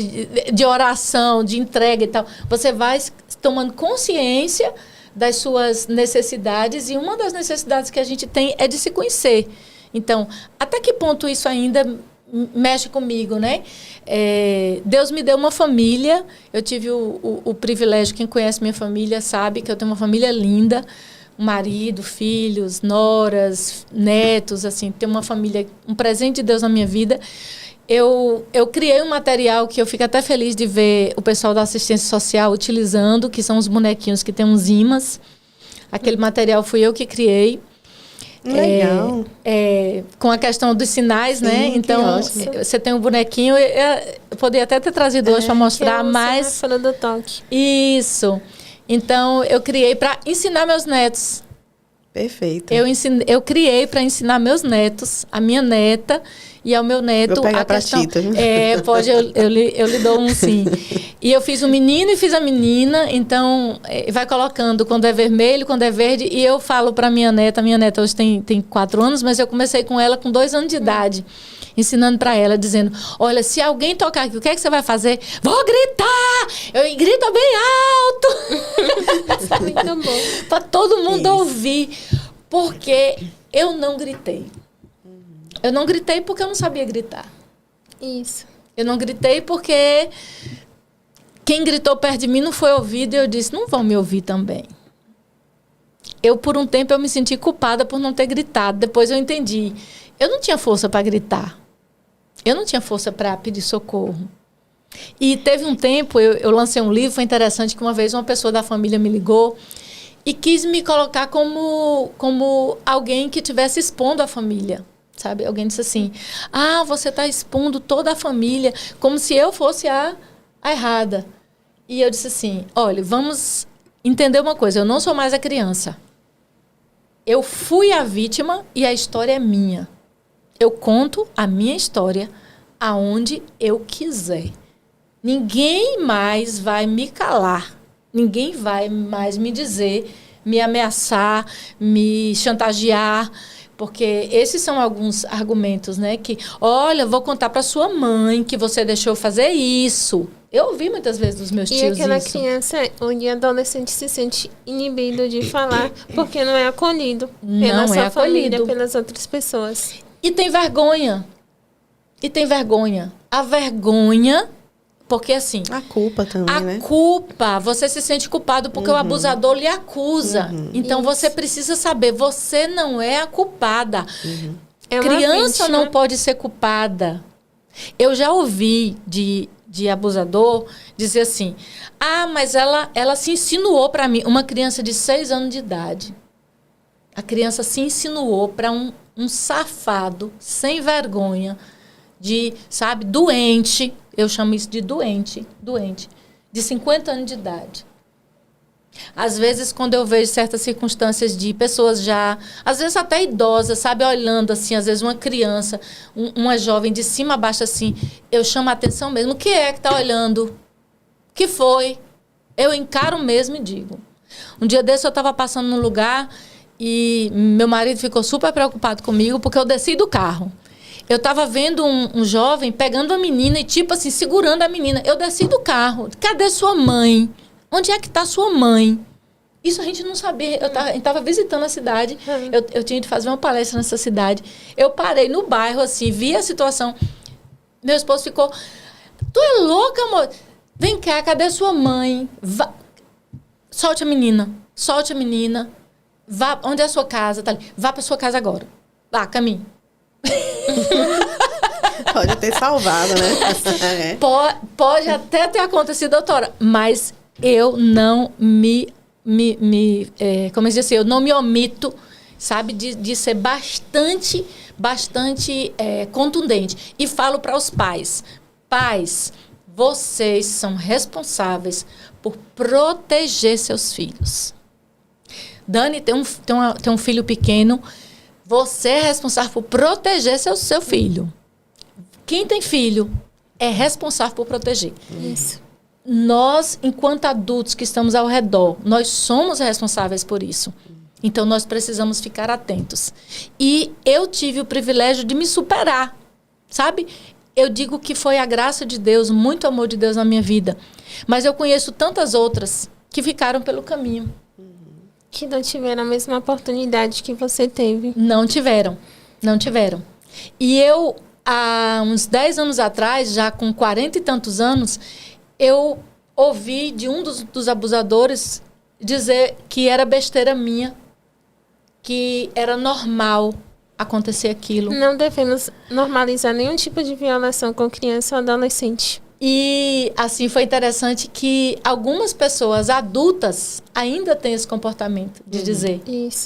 de oração, de entrega e tal, você vai tomando consciência das suas necessidades, e uma das necessidades que a gente tem é de se conhecer. Então, até que ponto isso ainda mexe comigo, né? Deus me deu uma família, eu tive o privilégio, quem conhece minha família sabe que eu tenho uma família linda, um marido, filhos, noras, netos, assim, ter uma família, um presente de Deus na minha vida. Eu criei um material que eu fico até feliz de ver o pessoal da assistência social utilizando, que são os bonequinhos que tem uns imãs. Aquele material fui eu que criei. Legal. Com a questão dos sinais, Sim, né? Então, você tem um bonequinho, eu poderia até ter trazido hoje para mostrar, mas... Fora do toque. Isso. Então, eu criei para ensinar meus netos. Perfeito. Eu criei para ensinar meus netos, a minha neta e ao meu neto. Vou pegar a questão, pra Tita. pode, eu lhe dou um sim. E eu fiz o menino e fiz a menina, então vai colocando quando é vermelho, quando é verde. E eu falo para minha neta hoje tem 4 anos, mas eu comecei com ela com 2 anos de idade. Ensinando para ela, dizendo, olha, se alguém tocar aqui, o que é que você vai fazer? Vou gritar! Eu grito bem alto! Muito bom. Para todo mundo ouvir. Porque eu não gritei. Eu não gritei porque eu não sabia gritar. Isso. Eu não gritei porque quem gritou perto de mim não foi ouvido, e eu disse, não vão me ouvir também. Por um tempo, eu me senti culpada por não ter gritado. Depois eu entendi. Eu não tinha força para gritar. Eu não tinha força para pedir socorro. E teve um tempo, eu lancei um livro, foi interessante que uma vez uma pessoa da família me ligou e quis me colocar como alguém que estivesse expondo a família. Sabe? Alguém disse assim, você está expondo toda a família, como se eu fosse a errada. E eu disse assim, olha, vamos entender uma coisa, eu não sou mais a criança. Eu fui a vítima e a história é minha. Eu conto a minha história aonde eu quiser. Ninguém mais vai me calar. Ninguém vai mais me dizer, me ameaçar, me chantagear. Porque esses são alguns argumentos, né? Que, olha, vou contar para sua mãe que você deixou fazer isso. Eu ouvi muitas vezes dos meus tios isso. E aquela criança ou adolescente se sente inibido de falar porque não é acolhido pela sua família, pelas outras pessoas. E tem vergonha. A vergonha, porque assim... A culpa também, né? A culpa, você se sente culpado porque o abusador lhe acusa. Então, você precisa saber, você não é a culpada. É Criança não pode ser culpada. Eu já ouvi de abusador dizer assim, mas ela se insinuou para mim, uma criança de 6 anos de idade. A criança se insinuou para um safado, sem vergonha, doente, eu chamo isso de doente, de 50 anos de idade. Às vezes, quando eu vejo certas circunstâncias de pessoas já, às vezes até idosas, olhando assim, às vezes uma criança, uma jovem de cima a baixo assim, eu chamo a atenção mesmo. O que é que está olhando? O que foi? Eu encaro mesmo e digo. Um dia desse eu estava passando num lugar e meu marido ficou super preocupado comigo porque eu desci do carro. Eu estava vendo um jovem pegando a menina e segurando a menina. Eu desci do carro. Cadê sua mãe? Onde é que está sua mãe? Isso a gente não sabia. A gente estava visitando a cidade. Eu tinha ido fazer uma palestra nessa cidade. Eu parei no bairro, assim, vi a situação. Meu esposo ficou... Tu é louca, amor? Vem cá, cadê sua mãe? Solte a menina. Vá, onde é a sua casa? Tá ali. Vá para sua casa agora. Vá, caminhe. Pode ter salvado, né? Pode até ter acontecido, doutora, mas eu não como eu disse assim, eu não me omito, de ser bastante contundente. E falo para os pais, vocês são responsáveis por proteger seus filhos. Dani tem um filho pequeno. Você é responsável por proteger seu filho. Quem tem filho é responsável por proteger. Isso. Nós, enquanto adultos que estamos ao redor, nós somos responsáveis por isso. Então, nós precisamos ficar atentos. E eu tive o privilégio de me superar, Eu digo que foi a graça de Deus, muito amor de Deus na minha vida. Mas eu conheço tantas outras que ficaram pelo caminho. Que não tiveram a mesma oportunidade que você teve. Não tiveram. E eu, há uns 10 anos atrás, já com 40 e tantos anos, eu ouvi de um dos abusadores dizer que era besteira minha, que era normal acontecer aquilo. Não devemos normalizar nenhum tipo de violação com criança ou adolescente. E, assim, foi interessante que algumas pessoas adultas ainda têm esse comportamento de dizer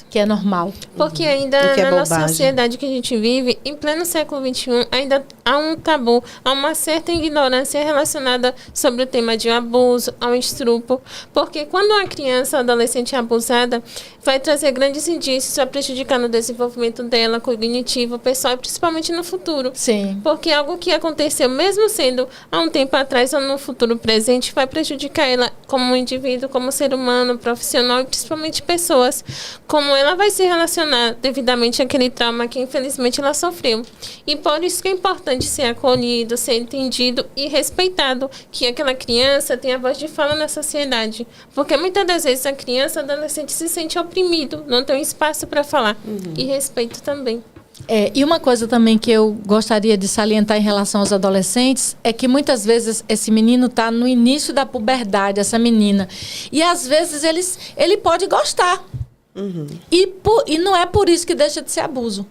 que é normal. Porque ainda na nossa sociedade que a gente vive, em pleno século XXI, ainda há um tabu, há uma certa ignorância relacionada sobre o tema de abuso, ao estupro. Porque quando uma criança ou adolescente é abusada, vai trazer grandes indícios a prejudicar no desenvolvimento dela, cognitivo, pessoal, e principalmente no futuro. Sim. Porque algo que aconteceu, mesmo sendo há um tempo atrás ou no futuro presente, vai prejudicar ela como um indivíduo, como ser humano, profissional e principalmente pessoas. Como ela vai se relacionar devidamente àquele trauma que infelizmente ela sofreu. E por isso que é importante ser acolhido, ser entendido e respeitado, que aquela criança tenha voz de fala na sociedade. Porque muitas das vezes a criança, adolescente se sente oprimido, não tem um espaço para falar. E respeito também. E uma coisa também que eu gostaria de salientar em relação aos adolescentes é que muitas vezes esse menino está no início da puberdade, essa menina. E às vezes ele pode gostar. E não é por isso que deixa de ser abuso.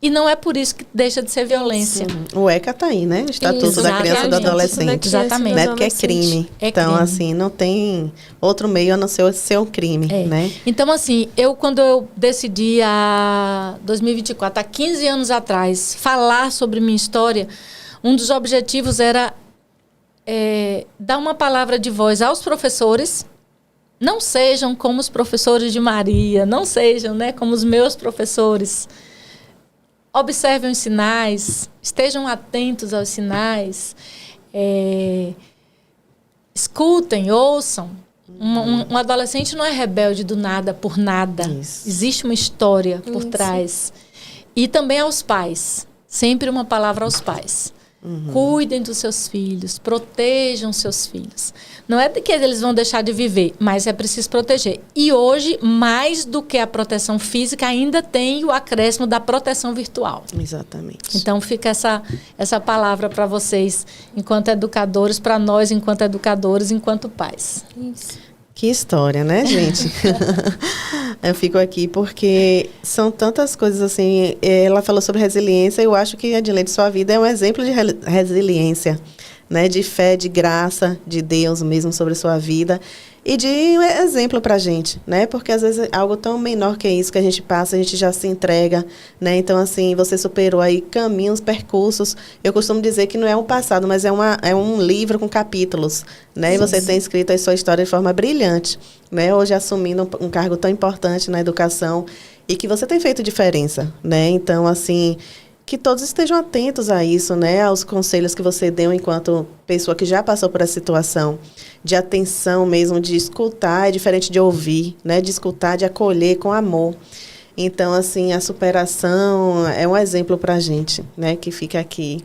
E não é por isso que deixa de ser violência. O ECA está aí, né? Estatuto da Criança e do Adolescente. Exatamente. Não é porque é crime. Então, assim, não tem outro meio a não ser um crime, né? Então, assim, quando eu decidi, há 2024, há 15 anos atrás, falar sobre minha história, um dos objetivos era dar uma palavra de voz aos professores. Não sejam como os professores de Maria, não sejam, né, como os meus professores. Observem os sinais, estejam atentos aos sinais. Escutem, ouçam. Um adolescente não é rebelde do nada por nada. Isso. Existe uma história por trás. E também aos pais. Sempre uma palavra aos pais. Cuidem dos seus filhos, protejam seus filhos. Não é de que eles vão deixar de viver, mas é preciso proteger. E hoje, mais do que a proteção física, ainda tem o acréscimo da proteção virtual. Exatamente. Então fica essa palavra para vocês, enquanto educadores, para nós, enquanto educadores, enquanto pais. Isso. Que história, né, gente? Eu fico aqui porque são tantas coisas assim. Ela falou sobre resiliência. Eu acho que, Adileide, sua vida é um exemplo de resiliência, né? De fé, de graça de Deus mesmo sobre a sua vida. E de exemplo pra gente, né? Porque às vezes algo tão menor que isso que a gente passa, a gente já se entrega, né? Então, assim, você superou aí caminhos, percursos. Eu costumo dizer que não é um passado, mas é um livro com capítulos, né? E você tem escrito a sua história de forma brilhante, né? Hoje assumindo um cargo tão importante na educação e que você tem feito diferença, né? Então, assim, que todos estejam atentos a isso, né? Aos conselhos que você deu enquanto pessoa que já passou por essa situação, de atenção mesmo, de escutar, é diferente de ouvir, né? De escutar, de acolher com amor. Então, assim, a superação é um exemplo para a gente, né? Que fica aqui.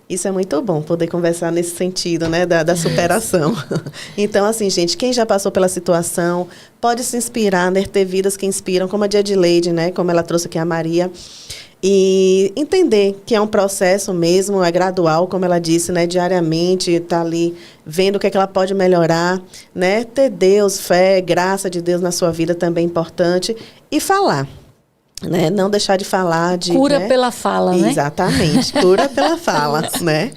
Isso é muito bom, poder conversar nesse sentido, né? Da superação. Então, assim, gente, quem já passou pela situação, pode se inspirar, né? Ter vidas que inspiram, como a de Adileide, né? Como ela trouxe aqui a Maria. E entender que é um processo mesmo, é gradual, como ela disse, né? Diariamente, estar ali vendo o que é que ela pode melhorar, né? Ter Deus, fé, graça de Deus na sua vida também é importante. E falar, né? Não deixar de falar. Cura, né? pela fala, né? Exatamente, cura pela fala, né?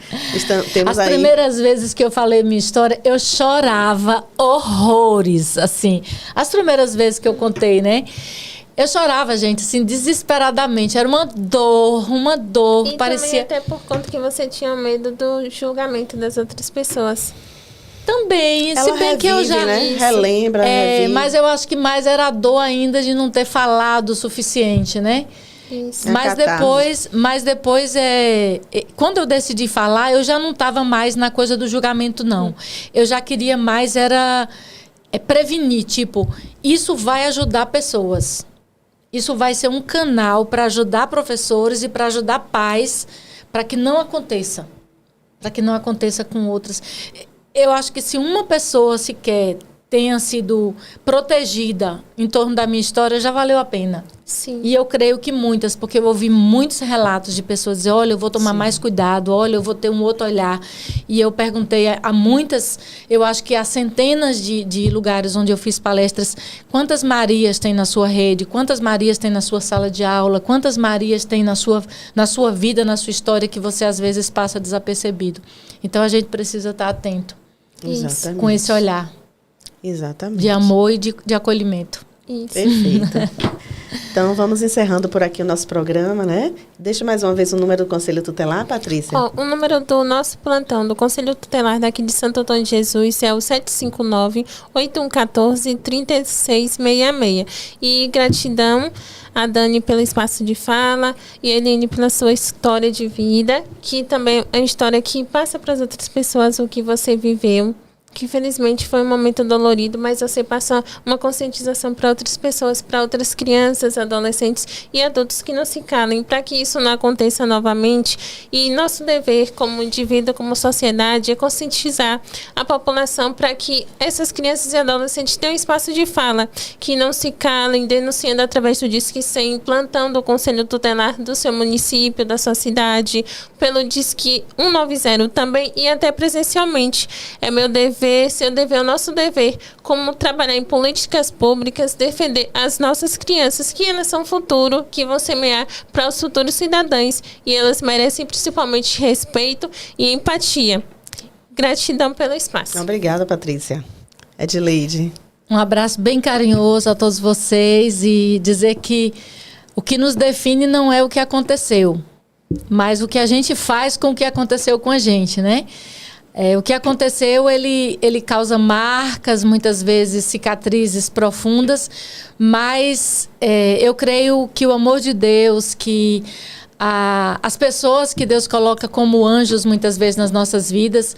Temos As primeiras vezes que eu falei minha história, eu chorava horrores, assim. As primeiras vezes que eu contei, né? Eu chorava, gente, assim, desesperadamente. Era uma dor. E parecia... também até por conta que você tinha medo do julgamento das outras pessoas. Também, Ela se bem revive, que eu já... né? Relembra, revive. Mas eu acho que mais era a dor ainda de não ter falado o suficiente, né? Isso. Mas depois, quando eu decidi falar, eu já não estava mais na coisa do julgamento, não. Eu já queria mais, prevenir, tipo, isso vai ajudar pessoas. Isso vai ser um canal para ajudar professores e para ajudar pais, para que não aconteça. Para que não aconteça com outras. Eu acho que se uma pessoa sequer tenha sido protegida em torno da minha história, já valeu a pena. Sim. E eu creio que muitas, porque eu ouvi muitos relatos de pessoas dizer, olha, eu vou tomar mais cuidado, olha, eu vou ter um outro olhar. E eu perguntei a muitas, eu acho que há centenas de lugares onde eu fiz palestras, quantas Marias tem na sua rede, quantas Marias tem na sua sala de aula, quantas Marias tem na sua vida, na sua história, que você às vezes passa desapercebido. Então a gente precisa estar atento com esse olhar. Exatamente. De amor e de acolhimento. Isso. Perfeito. Então, vamos encerrando por aqui o nosso programa, né? Deixa mais uma vez o número do Conselho Tutelar, Patrícia. O número do nosso plantão do Conselho Tutelar daqui de Santo Antônio de Jesus é o 759-8114-3666. E gratidão a Dani pelo espaço de fala e a Eline pela sua história de vida, que também é uma história que passa para as outras pessoas o que você viveu. Que infelizmente foi um momento dolorido, mas você passa uma conscientização para outras pessoas, para outras crianças, adolescentes e adultos que não se calem, para que isso não aconteça novamente. E nosso dever como indivíduo, como sociedade, é conscientizar a população para que essas crianças e adolescentes tenham espaço de fala, que não se calem, denunciando através do Disque 100, plantando o Conselho Tutelar do seu município, da sua cidade, pelo Disque 190 também e até presencialmente. É meu dever, seu dever, o nosso dever, como trabalhar em políticas públicas, defender as nossas crianças, que elas são o futuro, que vão semear para os futuros cidadãos, e elas merecem principalmente respeito e empatia. Gratidão pelo espaço. Obrigada, Patrícia. Adileide. Um abraço bem carinhoso a todos vocês e dizer que o que nos define não é o que aconteceu, mas o que a gente faz com o que aconteceu com a gente, né? O que aconteceu, ele causa marcas, muitas vezes cicatrizes profundas, mas eu creio que o amor de Deus, que as pessoas que Deus coloca como anjos muitas vezes nas nossas vidas,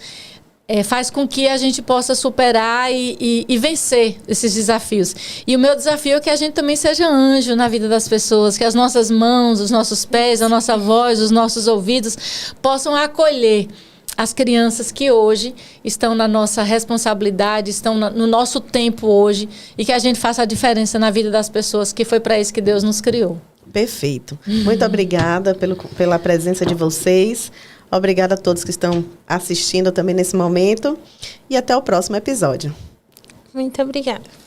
faz com que a gente possa superar e vencer esses desafios. E o meu desafio é que a gente também seja anjo na vida das pessoas, que as nossas mãos, os nossos pés, a nossa voz, os nossos ouvidos possam acolher as crianças que hoje estão na nossa responsabilidade, estão no nosso tempo hoje, e que a gente faça a diferença na vida das pessoas, que foi para isso que Deus nos criou. Perfeito. Muito obrigada pela presença de vocês. Obrigada a todos que estão assistindo também nesse momento. E até o próximo episódio. Muito obrigada.